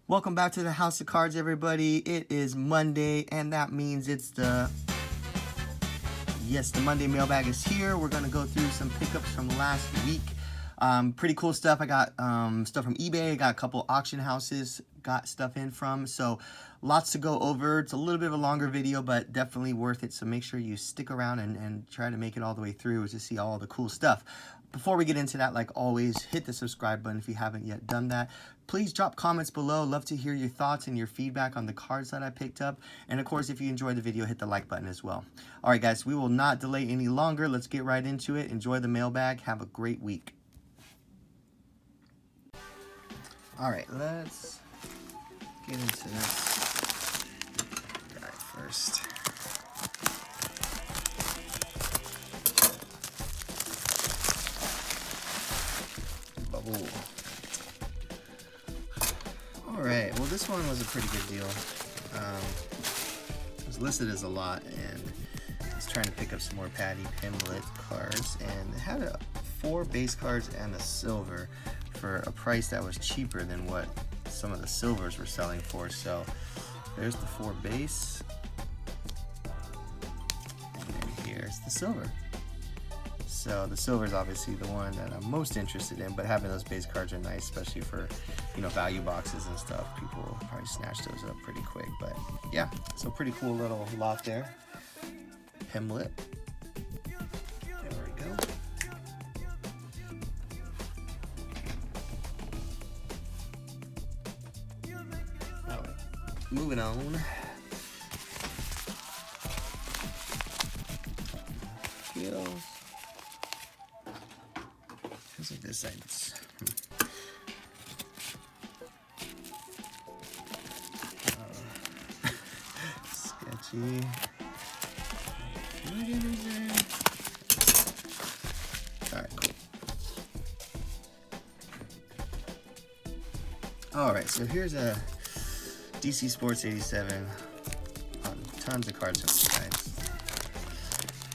Welcome back to the House of Cards, everybody. It is Monday, and that means it's the Monday mailbag is here. We're gonna go through some pickups from last week. Pretty cool stuff. I got stuff from eBay. I got a couple auction houses got stuff in from. So lots to go over. It's a little bit of a longer video, but definitely worth it. So make sure you stick around and try to make it all the way through to see all the cool stuff. Before we get into that, like always, hit the subscribe button if you haven't yet done that. Please drop comments below. Love to hear your thoughts and your feedback on the cards that I picked up. And of course, if you enjoyed the video, hit the like button as well. All right, guys, we will not delay any longer. Let's get right into it. Enjoy the mailbag. Have a great week. All right, let's get into this guy first. Bubble. All right, well, this one was a pretty good deal. It was listed as a lot, and I was trying to pick up some more Patty Pimlet cards, and it had 4 base cards and a silver for a price that was cheaper than what some of the silvers were selling for. So there's the 4 base, and then here's the silver. So the silver is obviously the one that I'm most interested in, but having those base cards are nice, especially for, you know, value boxes and stuff. People will probably snatch those up pretty quick. But yeah, so pretty cool little lot there. Pimlet. There we go. All right, moving on. Heels. Feels like this side's sketchy. Alright, cool. Alright, so here's a DC Sports 87. Tons of cards from these guys.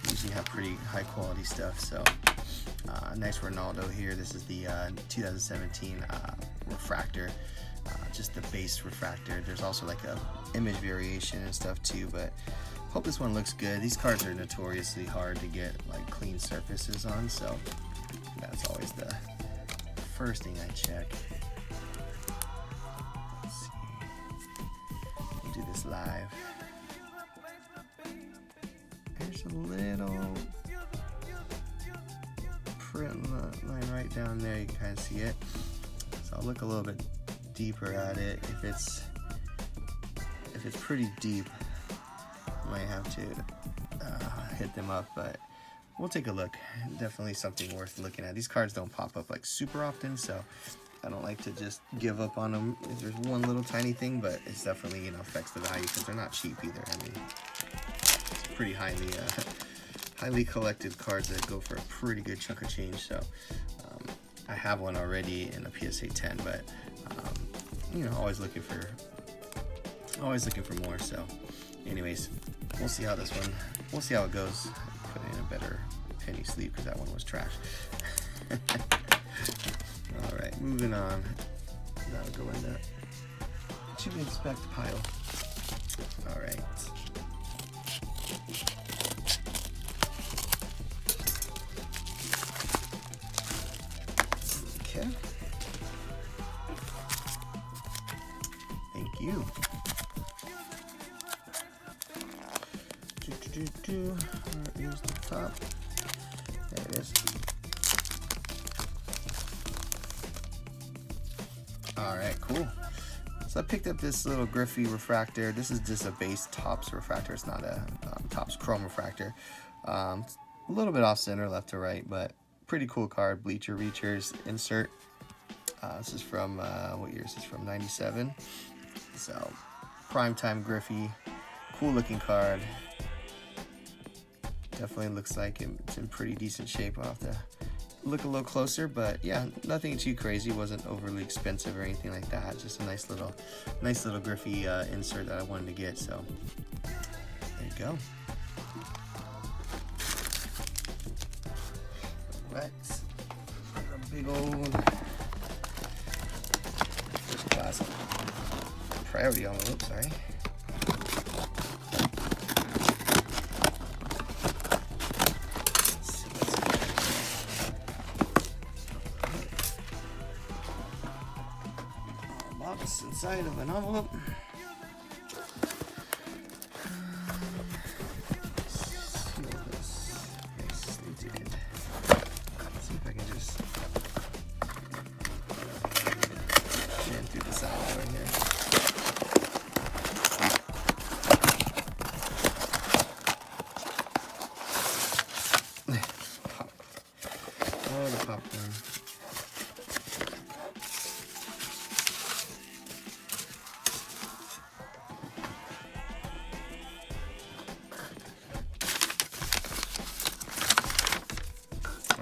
Usually have pretty high quality stuff, so nice Ronaldo here. This is the 2017 refractor, just the base refractor. There's also like a image variation and stuff too, but hope this one looks good. These cards are notoriously hard to get like clean surfaces on, so that's always the first thing I check. Let's see. We'll do this live. There's a little print line right down there. You can kind of see it. So I'll look a little bit deeper at it. If it's pretty deep, I might have to hit them up, but we'll take a look. Definitely something worth looking at. These cards don't pop up like super often, so I don't like to just give up on them if there's one little tiny thing, but it's definitely, you know, affects the value because they're not cheap either. I mean, it's pretty highly collected cards that go for a pretty good chunk of change. So I have one already in a PSA 10, but you know, always looking for more. So anyways, we'll see how it goes. Put it in a better penny sleeve because that one was trash. All right, moving on. That'll go in that what you expect pile. All right. Okay. Thank you. Here's the top. There it is. Alright, cool. So I picked up this little Griffey refractor. This is just a base Topps refractor. It's not a Topps Chrome refractor. A little bit off center, left to right, but pretty cool card. Bleacher Reachers insert. This is from, what year is this from? 97. So, primetime Griffey. Cool looking card. Definitely looks like it's in pretty decent shape. I'll have to look a little closer, but yeah, nothing too crazy. Wasn't overly expensive or anything like that. Just a nice little Griffey insert that I wanted to get. So there you go. Right, a big old first class already on the, oops, sorry. Box inside of an envelope.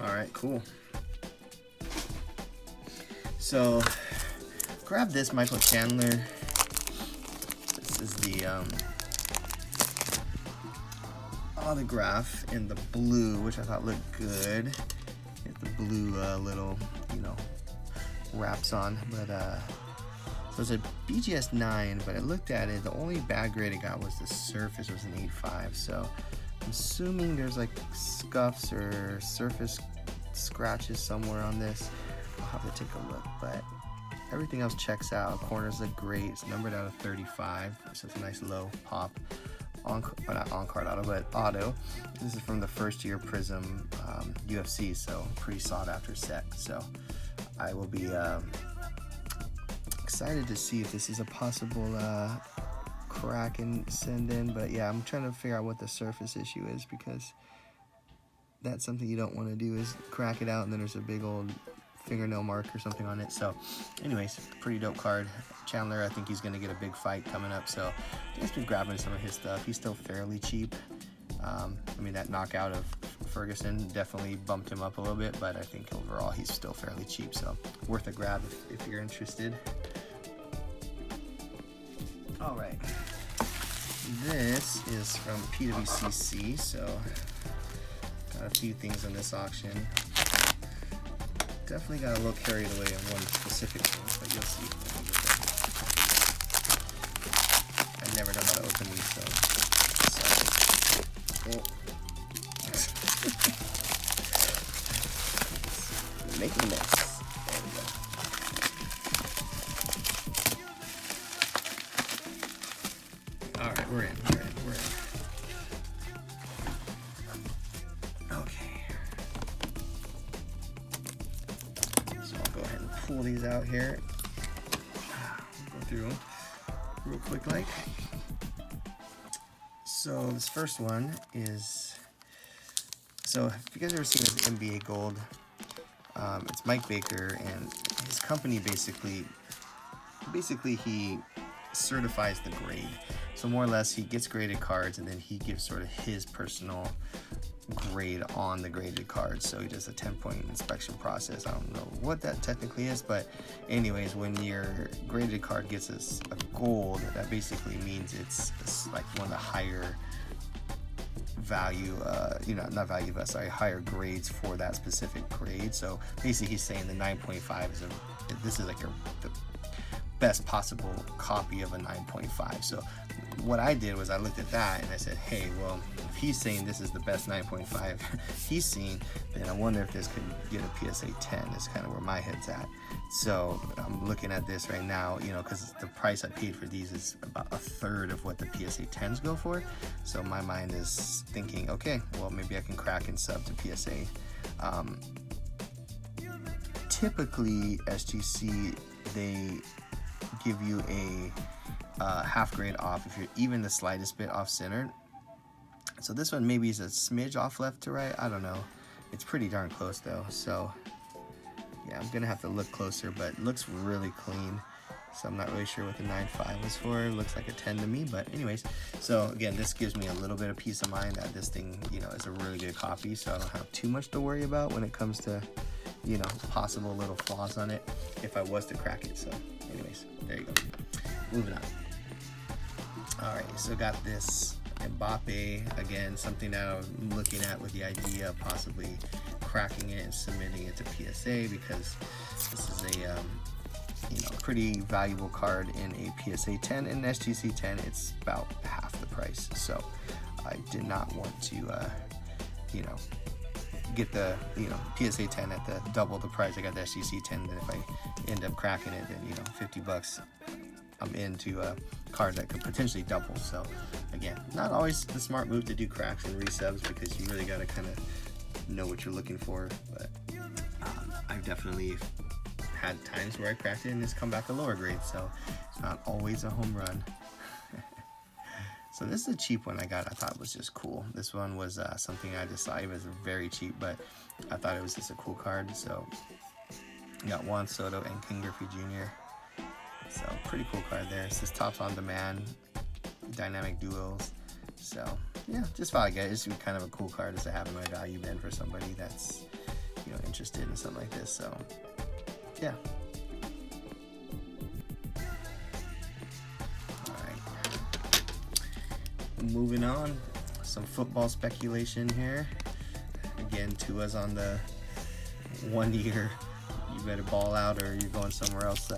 Alright, cool. So, grab this Michael Chandler. This is the autograph in the blue, which I thought looked good. Get the blue little, you know, wraps on. But so it's a BGS 9, but I looked at it. The only bad grade it got was the surface was an 8.5. So I'm assuming there's like scuffs or surface scratches somewhere on this. I'll have to take a look, but everything else checks out. Corners look great. It's numbered out of 35, so it's a nice low pop. Not on card auto, but auto. This is from the first year Prism UFC, so pretty sought after set. So I will be excited to see if this is a possible crack and send in. But yeah, I'm trying to figure out what the surface issue is, because that's something you don't want to do, is crack it out and then there's a big old fingernail mark or something on it. So anyways, pretty dope card. Chandler, I think he's going to get a big fight coming up, so I just been grabbing some of his stuff. He's still fairly cheap. I mean, that knockout of Ferguson definitely bumped him up a little bit, but I think overall he's still fairly cheap, so worth a grab if you're interested. All right, this is from PWCC, so got a few things on this auction. Definitely got a little carried away on one specific thing, but you'll see. I never know how to open these, so. Oh. Making a mess. There we go. All right, we're in. Okay. So I'll go ahead and pull these out here. Go through them real quick, like. So this first one is, so if you guys ever seen this NBA Gold, it's Mike Baker, and his company basically he certifies the grade. So more or less he gets graded cards and then he gives sort of his personal grade on the graded cards. So he does a 10-point inspection process. I don't know what that technically is, but anyways, when your graded card gets a gold, that basically means it's like one of the higher value, higher grades for that specific grade. So basically he's saying the 9.5 is this is like the best possible copy of a 9.5. So what I did was I looked at that and I said, hey, well, if he's saying this is the best 9.5 he's seen, then I wonder if this could get a PSA 10. Is kind of where my head's at. So I'm looking at this right now, you know, because the price I paid for these is about a third of what the PSA 10s go for. So my mind is thinking, okay, well, maybe I can crack and sub to PSA. Typically, SGC, they give you a half grade off if you're even the slightest bit off center. So this one maybe is a smidge off left to right. I don't know. It's pretty darn close though. So yeah, I'm gonna have to look closer, but it looks really clean. So I'm not really sure what the 9.5 was for. It looks like a 10 to me, but anyways. So again, this gives me a little bit of peace of mind that this thing, you know, is a really good copy. So I don't have too much to worry about when it comes to, you know, possible little flaws on it if I was to crack it. So anyways, there you go. Moving on. All right, so got this Mbappe, again, something that I'm looking at with the idea of possibly cracking it and submitting it to PSA, because this is a you know, pretty valuable card in a PSA 10. In an SGC 10, it's about half the price. So I did not want to, you know, get the, you know, PSA 10 at the double the price. I got the SGC 10, then if I end up cracking it, then, you know, 50 bucks, I'm into a card that could potentially double. So again, not always the smart move to do cracks and resubs, because you really got to kind of know what you're looking for. But I've definitely had times where I cracked it and it's come back a lower grade, so it's not always a home run. So this is a cheap one I got. I thought it was just cool. This one was something I decided was very cheap, but I thought it was just a cool card. So you got Juan Soto and King Griffey Jr. So pretty cool card there. It's this Tops on Demand dynamic duos. So yeah, just thought I'd get it. It's kind of a cool card just to have in my value bin for somebody that's, you know, interested in something like this. So yeah. Moving on, some football speculation here. Again, Tua's on the 1 year, you better ball out or you're going somewhere else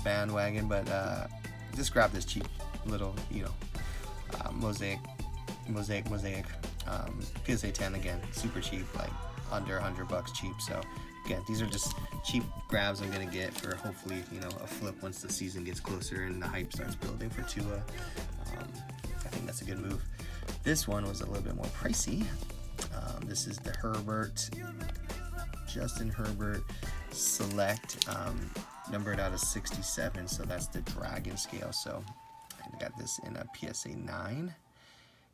bandwagon. But just grab this cheap little, you know, mosaic PSA 10. Again, super cheap, like under $100 cheap. So again, these are just cheap grabs I'm gonna get for hopefully, you know, a flip once the season gets closer and the hype starts building for Tua. I think that's a good move. This one was a little bit more pricey. This is the Justin Herbert Select, numbered out of 67, so that's the Dragon scale. So I got this in a PSA 9.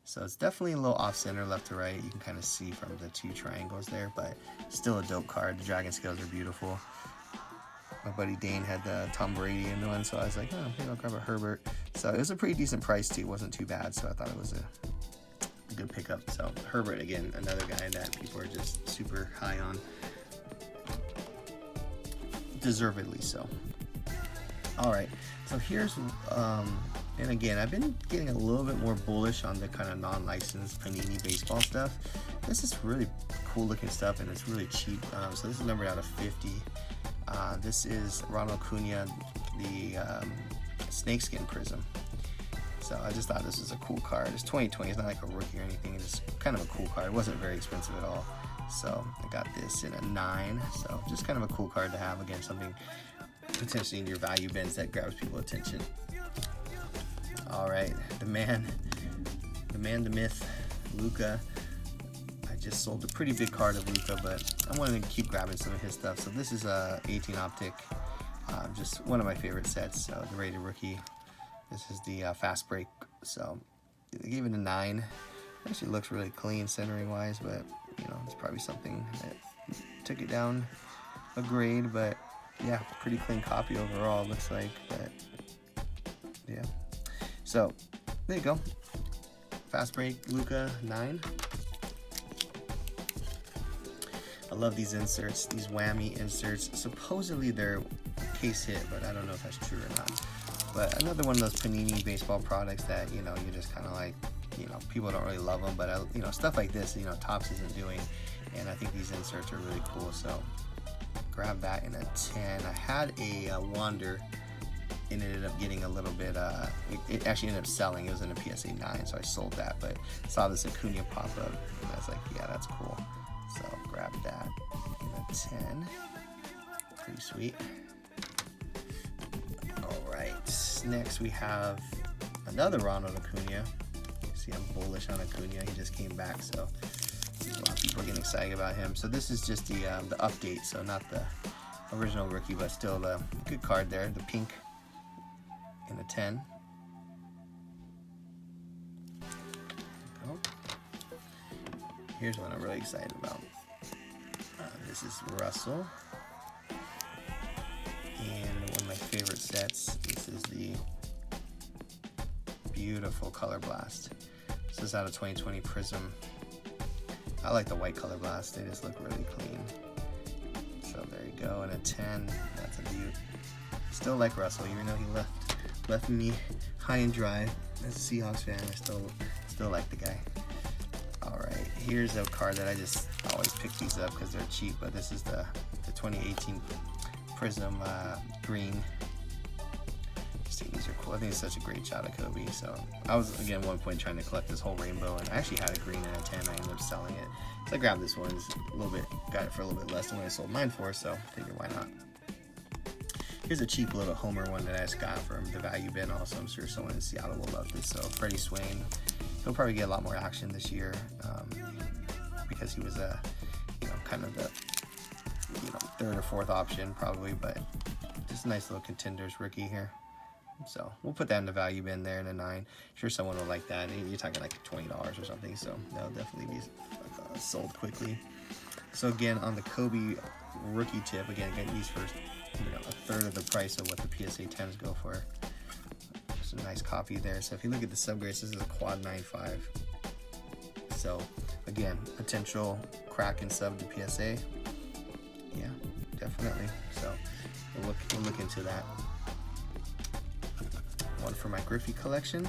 So it's definitely a little off center, left to right. You can kind of see from the two triangles there, but still a dope card. The Dragon scales are beautiful. My buddy Dane had the Tom Brady in one, so I was like, oh, maybe I'll grab a Herbert. So it was a pretty decent price too. It wasn't too bad, so I thought it was a good pickup. So Herbert, again, another guy that people are just super high on, deservedly so. All right, so here's and again, I've been getting a little bit more bullish on the kind of non-licensed Panini baseball stuff. This is really cool looking stuff, and it's really cheap. So this is numbered out of 50. This is Rondo Lacuna, the Snakeskin Prism. So I just thought this was a cool card. It's 2020. It's not like a rookie or anything. It's just kind of a cool card. It wasn't very expensive at all. So I got this in a 9. So just kind of a cool card to have. Again, something potentially in your value bins that grabs people's attention. All right, the man, the myth, Luca. I just sold a pretty big card of Luca, but I wanted to keep grabbing some of his stuff. So this is a 18 optic, just one of my favorite sets. So the rated rookie. This is the fast break. So I gave it a 9. Actually looks really clean centering wise, but you know, it's probably something that took it down a grade. But yeah, pretty clean copy overall, looks like. But yeah. So there you go. Fast break Luca 9. I love these inserts, these whammy inserts. Supposedly they're case hit, but I don't know if that's true or not. But another one of those Panini baseball products that, you know, you just kind of like, you know, people don't really love them, but you know, stuff like this, you know, Topps isn't doing, and I think these inserts are really cool. So grab that in a 10. I had a Wander, and it ended up getting a little bit, it actually ended up selling. It was in a PSA 9, so I sold that, but saw this Cunha pop up, and I was like, yeah, that's cool. So grab that in a 10. Pretty sweet. All right, next we have another Rondo Lacuna. See, I'm bullish on Cunha. He just came back, so a lot of people are getting excited about him. So this is just the update, so not the original rookie, but still the good card there. The pink in a 10. Here's one I'm really excited about. This is Russell. And one of my favorite sets, this is the beautiful Color Blast. This is out of 2020 Prism. I like the white Color Blast, they just look really clean. So there you go, and a 10, that's a beaut. Still like Russell, even though he left me high and dry. As a Seahawks fan, I still like the guy. Alright, here's a card that I just always pick these up because they're cheap, but this is the 2018 Prism green. Just think these are cool. I think it's such a great shot of Kobe. So I was, again, at one point trying to collect this whole rainbow, and I actually had a green and a 10. I ended up selling it. So I grabbed this one. It's a little bit, got it for a little bit less than what I sold mine for, so I figured why not. Here's a cheap little Homer one that I just got from the value bin also. I'm sure someone in Seattle will love this. So Freddie Swain, he'll probably get a lot more action this year because he was a, kind of the, third or fourth option probably, but just a nice little contenders rookie here. So we'll put that in the value bin there in a 9. Sure, someone will like that. You're talking like $20 or something, so that'll definitely be sold quickly. So again, on the Kobe rookie tip, again, getting these for a third of the price of what the PSA 10s go for. Just a nice copy there. So if you look at the subgrades, this is a quad 9.5. So again, potential crack and sub to PSA. Yeah, definitely. So we'll look into that. One for my Griffey collection.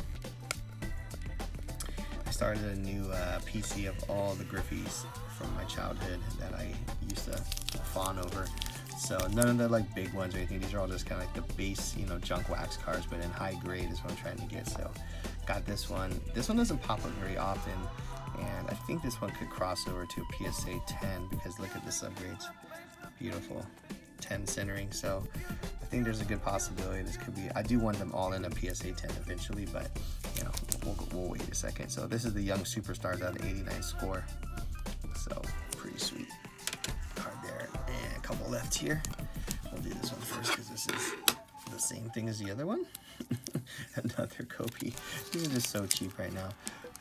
I started a new PC of all the Griffeys from my childhood that I used to fawn over. So none of the like big ones or anything. These are all just kind of like the base, junk wax cards, but in high grade is what I'm trying to get. So got this one. This one doesn't pop up very often, and I think this one could cross over to a PSA 10 because look at the subgrades. Beautiful. 10 centering. So I think there's a good possibility this could be. I do want them all in a PSA 10 eventually, but we'll wait a second. So this is the Young Superstars out of 89 score. So pretty sweet card there. And a couple left here. We'll do this one first because this is the same thing as the other one. Another Kobe. These are just so cheap right now.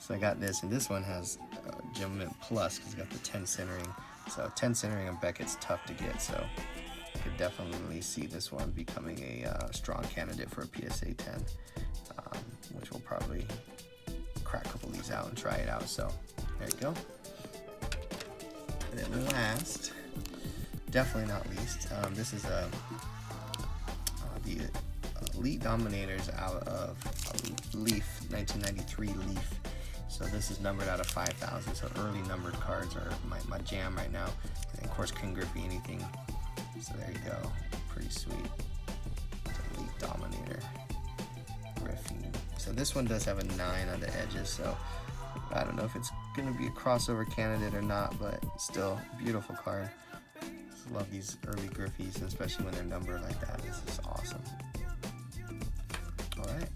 So I got this, and this one has Gem Mint Plus because it's got the 10 centering. So 10 centering on Beckett's tough to get, so I could definitely see this one becoming a strong candidate for a PSA 10, which we'll probably crack a couple of these out and try it out. So there you go. And then last, definitely not least, this is the Elite Dominators out of Leaf, 1993 Leaf. So this is numbered out of 5,000. So early numbered cards are my jam right now. And of course, King Griffey anything. So there you go. Pretty sweet. Elite Dominator Griffey. So this one does have a 9 on the edges. So I don't know if it's going to be a crossover candidate or not, but still beautiful card. Just love these early Griffies, and especially when they're numbered like that. This is awesome. All right.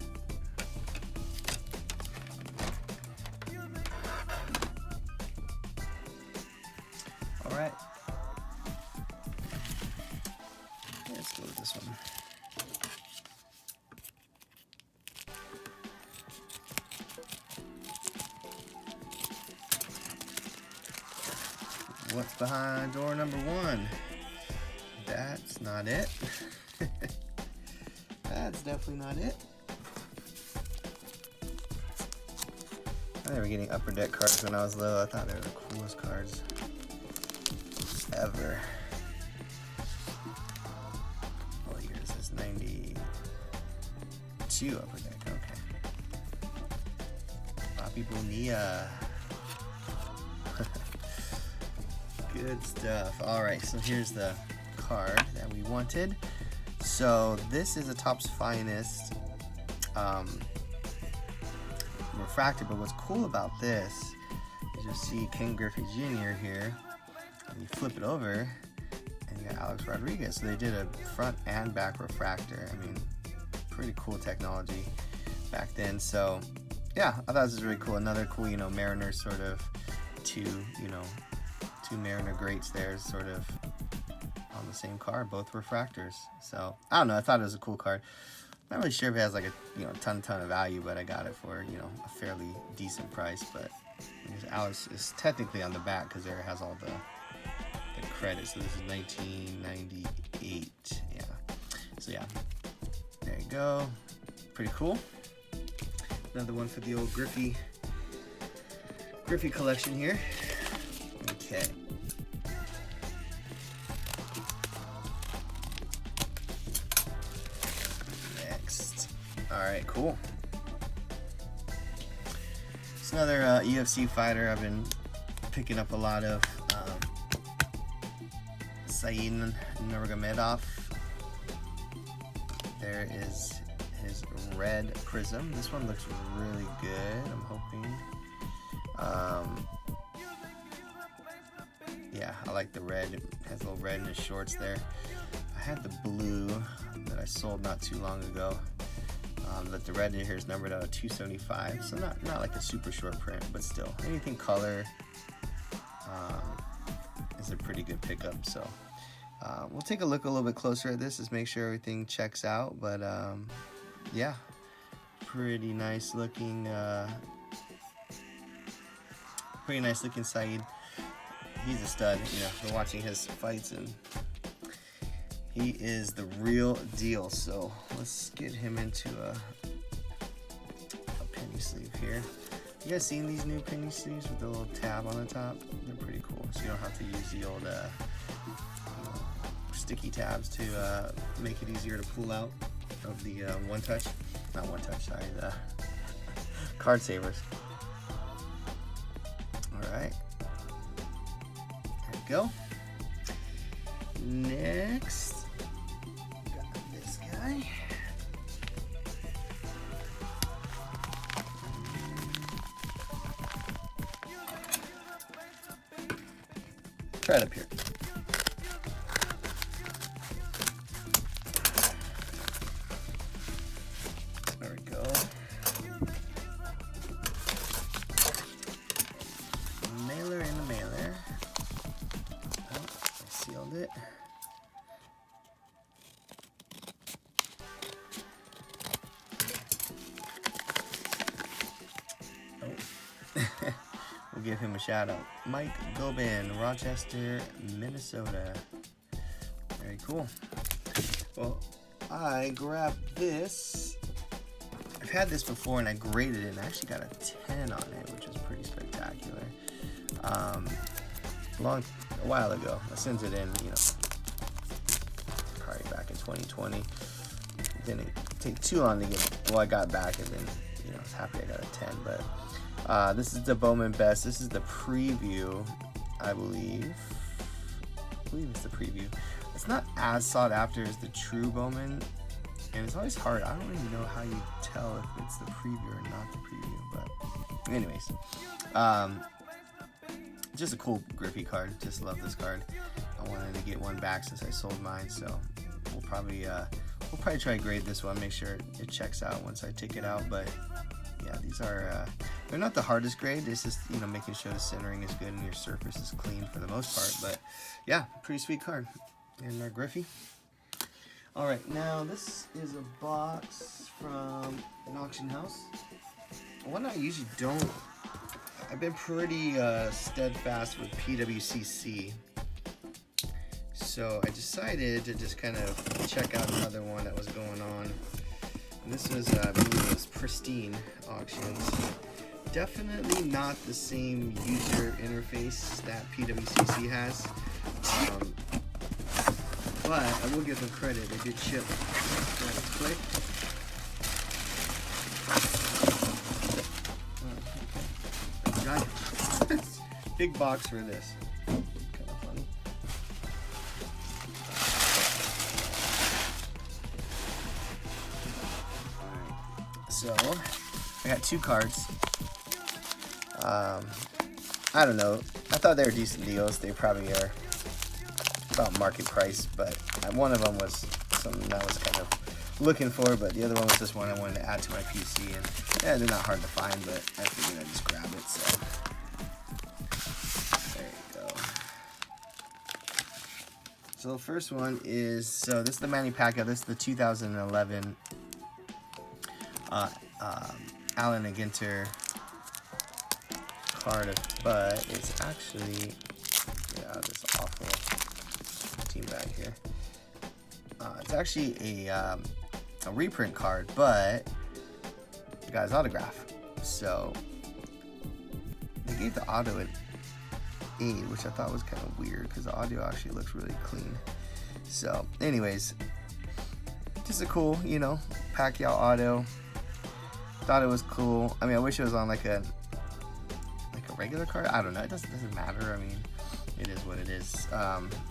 All right. Let's go with this one. What's behind door number 1? That's not it. That's definitely not it. I remember getting Upper Deck cards when I was little. I thought they were the coolest cards ever. What year is this? 92 Upper Deck. Okay. Bobby Bonilla. Good stuff. All right, so here's the card that we wanted. So this is a Topps Finest refractor, but what's cool about this is you'll see Ken Griffey Jr. here, and you flip it over, and you got Alex Rodriguez. So they did a front and back refractor. I mean, pretty cool technology back then. So yeah, I thought this was really cool. Another cool, Mariners sort of two Mariner greats there, sort of on the same card, both refractors. So I don't know, I thought it was a cool card. Not really sure if it has like a ton of value, but I got it for a fairly decent price. But Alex is technically on the back because there it has all the credit. So this is 1998. Yeah. So yeah, there you go. Pretty cool. Another one for the old Griffey collection here. Okay. Next. All right, cool. It's another UFC fighter I've been picking up a lot of. Said Nurmagomedov. there is his red Prism. This one looks really good, I'm hoping. Yeah, I like the red. It has a little red in his shorts there. I had the blue that I sold not too long ago. But the red in here is numbered out of 275, so not like a super short print, but still, anything color is a pretty good pickup. So we'll take a look a little bit closer at this, just make sure everything checks out. But yeah, pretty nice looking Saeed. He's a stud. You know, we're watching his fights and he is the real deal. So let's get him into a penny sleeve here. You guys seen these new penny sleeves with the little tab on the top? They're pretty cool. So you don't have to use the old sticky tabs to make it easier to pull out of the the card savers. All right. There we go. Next, got this guy. Try it up here. There we go. Mailer in the mailer. Oh, I sealed it. We'll give him a shout out. Mike Gobin, Rochester, Minnesota. Very cool. Well, I grabbed this. I've had this before and I graded it and I actually got a 10 on it, which was pretty spectacular. A while ago. I sent it in, you know, probably back in 2020. Didn't take too long to get, well, I got back and then, you know, I was happy I got a 10, but this is the Bowman Best. This is the preview, I believe. I believe it's the preview. It's not as sought after as the true Bowman, and it's always hard. I don't really know how you tell if it's the preview or not the preview, but anyways. Just a cool Griffey card. Just love this card. I wanted to get one back since I sold mine, so we'll probably try to grade this one, make sure it checks out once I take it out. But yeah, these are they're not the hardest grade. It's just, you know, making sure the centering is good and your surface is clean for the most part. But yeah, pretty sweet card. And our Griffey. All right, now this is a box from an auction house. One I usually don't. I've been pretty steadfast with PWCC. So I decided to just kind of check out another one that was going on. And this was, I believe it was Pristine Auctions. Definitely not the same user interface that PWCC has. But I will give them credit, they did ship rather quick. Big box for this. Kind of funny. So I got two cards. I don't know. I thought they were decent deals. They probably are about market price, but one of them was something I was kind of looking for, but the other one was just one I wanted to add to my PC, and yeah, they're not hard to find, but I figured I'd just grab it. So there you go. So the first one is, so this is the Manny Pacquiao. This is the 2011 Allen and Ginter card, but it's actually, yeah, this awful team bag here. It's actually a reprint card, but the guy's autograph. So they gave the auto an 8, which I thought was kind of weird because the audio actually looks really clean. So anyways, just a cool, you know, Pacquiao auto. Thought it was cool. I mean, I wish it was on like a regular card. I don't know. It doesn't matter. I mean, it is what it is.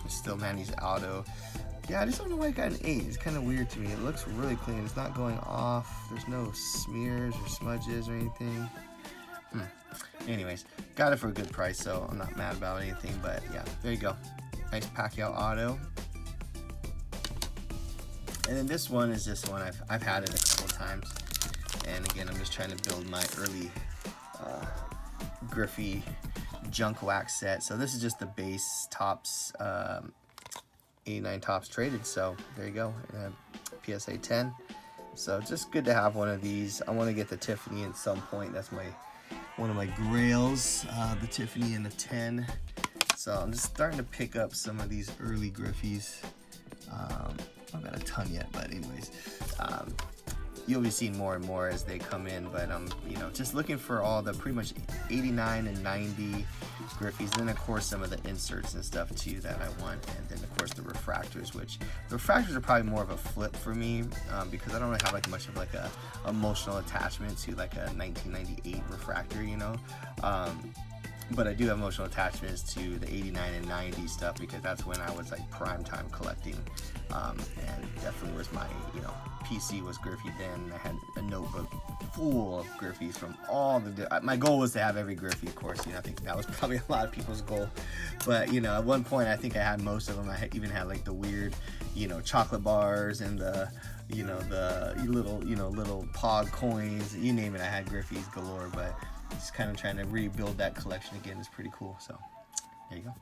It's still Manny's auto. Yeah, I just don't know why I got an 8. It's kind of weird to me. It looks really clean. It's not going off. There's no smears or smudges or anything. Anyways, got it for a good price, so I'm not mad about anything. But yeah, there you go. Nice Pacquiao auto. And then this one is just one I've had it a couple times. And again, I'm just trying to build my early Griffey junk wax set. So this is just the base Topps 89 Topps traded. So there you go, PSA 10. So just good to have one of these. I want to get the Tiffany at some point. That's one of my grails, the Tiffany and the 10. So I'm just starting to pick up some of these early Griffies. I've got a ton yet, but anyways, you'll be seeing more and more as they come in. But you know, just looking for all the pretty much 89 and 90 Griffies, and then of course some of the inserts and stuff too that I want, and then of course the refractors, which the refractors are probably more of a flip for me, because I don't really have like much of like a emotional attachment to like a 1998 refractor, you know. But I do have emotional attachments to the 89 and 90 stuff, because that's when I was like prime time collecting, and definitely was my, you know, PC was Griffey then. I had a notebook full of Griffies from all the, my goal was to have every Griffey, of course, you know. I think that was probably a lot of people's goal, but you know, at one point I think I had most of them. I even had like the weird, you know, chocolate bars and the, you know, the little, you know, little pog coins, you name it, I had Griffies galore. But just kind of trying to rebuild that collection again is pretty cool. So there you go.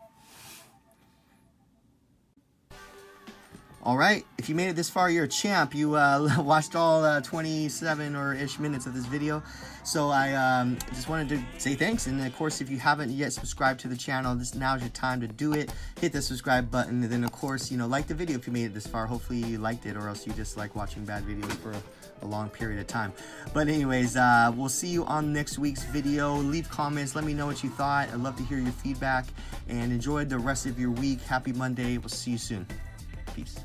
All right, if you made it this far, you're a champ. You watched all 27 or ish minutes of this video. So I just wanted to say thanks. And of course, if you haven't yet subscribed to the channel, now's your time to do it. Hit the subscribe button, and then of course, you know, like the video if you made it this far. Hopefully you liked it, or else you just like watching bad videos for a long period of time. But anyways, we'll see you on next week's video. Leave comments, let me know what you thought. I'd love to hear your feedback, and enjoy the rest of your week. Happy Monday. We'll see you soon. Peace.